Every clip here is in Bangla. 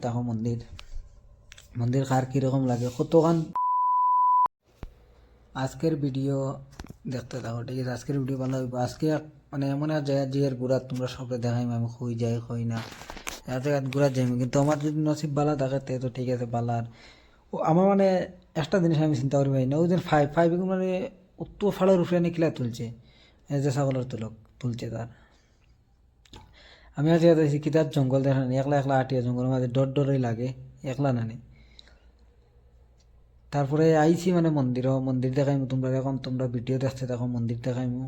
দেখো মন্দির মন্দির কার কীরকম লাগে কতখান আজকের ভিডিও দেখতে থাকো, ঠিক আছে? আজকের ভিডিও ভালো হইব। আজকে মানে এমন এক জায়গা যে ঘুরা তোমরা সবরে দেখাইম, আমি খুঁই যাই খুঁই না এক জায়গায় ঘুরা যাইম, কিন্তু আমার যদি নসিব বালা থাকে তে তো ঠিক আছে বালার। ও আমার মানে একটা জিনিস আমি চিন্তা করি পাই না, ওই দিন ফাইভ ফাইভ মানে উত্তর ফাড়ের উপরে নিখিলা তুলছে, এই যে ছাগলের তুলছে তার। আমি আজ যাইছি কি তার জঙ্গল দেখা নেই, একলা একলা আটিয়া জঙ্গলের মাঝে ডর ডরই লাগে, একলা নানি। তারপরে আইছি মানে মন্দির দেখাইমু তোমরা, এখন তোমরা ভিডিও দেখতে দেখো মন্দির দেখাইমু।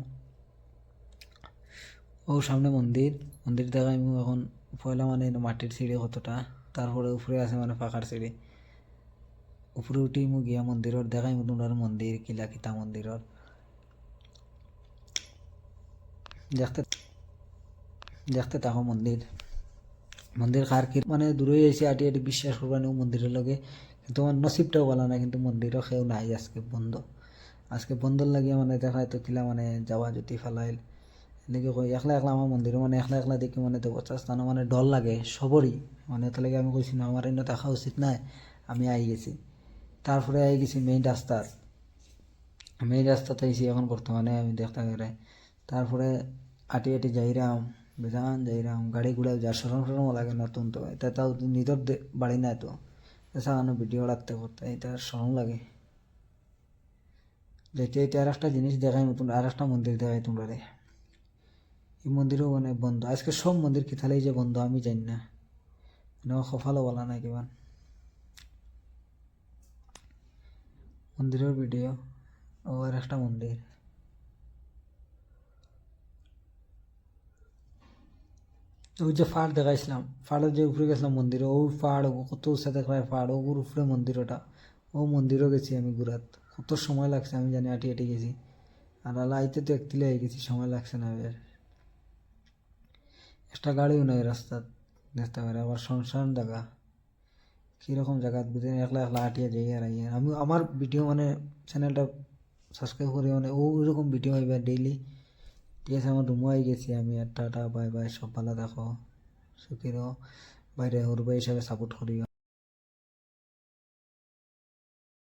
ও সামনে মন্দির দেখাইমু। এখন পয়লা মানে মাটির সিঁড়ি কতটা, তারপরে উপরে আছে মানে পাকার সিঁড়ি, উপরে উঠিমু গিয়া মন্দিরর দেখাইমু তোমরা মন্দির কিলা কিতা মন্দিরর দেখতে দেখতে থাকো। মন্দির কার কি মানে দূরে এসে আটি আটি বিশ্বাস করবা নি মন্দিরের লগে, কিন্তু আমার নসিবটাও বলা না, কিন্তু মন্দিরও কেউ নাই আজকে বন্ধর লাগিয়া মানে দেখায় তো কিলা মানে যাওয়া যদি ফেলাইল এদিকে কই একলা একলা আমার মন্দিরও মানে একলা একলা দেখি মানে দেবতার স্থানও মানে ডর লাগে সবরই, মানে তার লাগে আমি কইছি না আমার এনে দেখা উচিত নাই। আমি আই গেছি, তারপরে আই গেছি মেইন রাস্তাতে আইছি এখন বর্তমানে আমি দেখতে গেলে। তারপরে আটি আটি যাইরাম, বেজান যাইরাম, গাড়ি ঘোড়া যা সরম লাগে নতুন তো এটা, তাও নিজের বাড়ি না তো সামান্য ভিডিও রাখতে করতে এটা সরম লাগে। যেতে এটা আর একটা জিনিস দেখাই নতুন, আর একটা মন্দির দেখাই তোমরা রে। এই মন্দিরও মানে বন্ধ আজকে, সব মন্দির কিথালেই যে বন্ধ আমি জানি না, মানে সফালও বলা নাই কিমান মন্দিরের ভিডিও। ও আর একটা মন্দির, ওই যে ফাড় দেখাইছিলাম, ফাড়ের যে উপরে গেছিলাম মন্দিরে, ওই ফাড় কত উঁচা দেখায় ফাড়, ওর উপরে মন্দির ওটা। ও মন্দিরও গেছি আমি ঘুরাত, কত সময় লাগছে আমি জানি, আটি আটি গেছি। আর আলা আইতে তো একতিলে হয়ে গেছি, সময় লাগছে না এবার। একটা গাড়িও নাই রাস্তাত দেখতে পারে, আবার শুনশান জায়গা, কীরকম জায়গা বুঝে একলা একলা আটিয়া যাই আর আইয়া। আমি আমার ভিডিও মানে চ্যানেলটা সাবস্ক্রাইব করি মানে ও ওইরকম ভিডিও হইবে ডেইলি, ঠিক আছে? আমার রুমও আই গেছি আমি, আর টাটা বাই বাই, সব ভালো থাকো, সুখী রো, বাইরে হরবে হিসাবে সাপোর্ট করিও।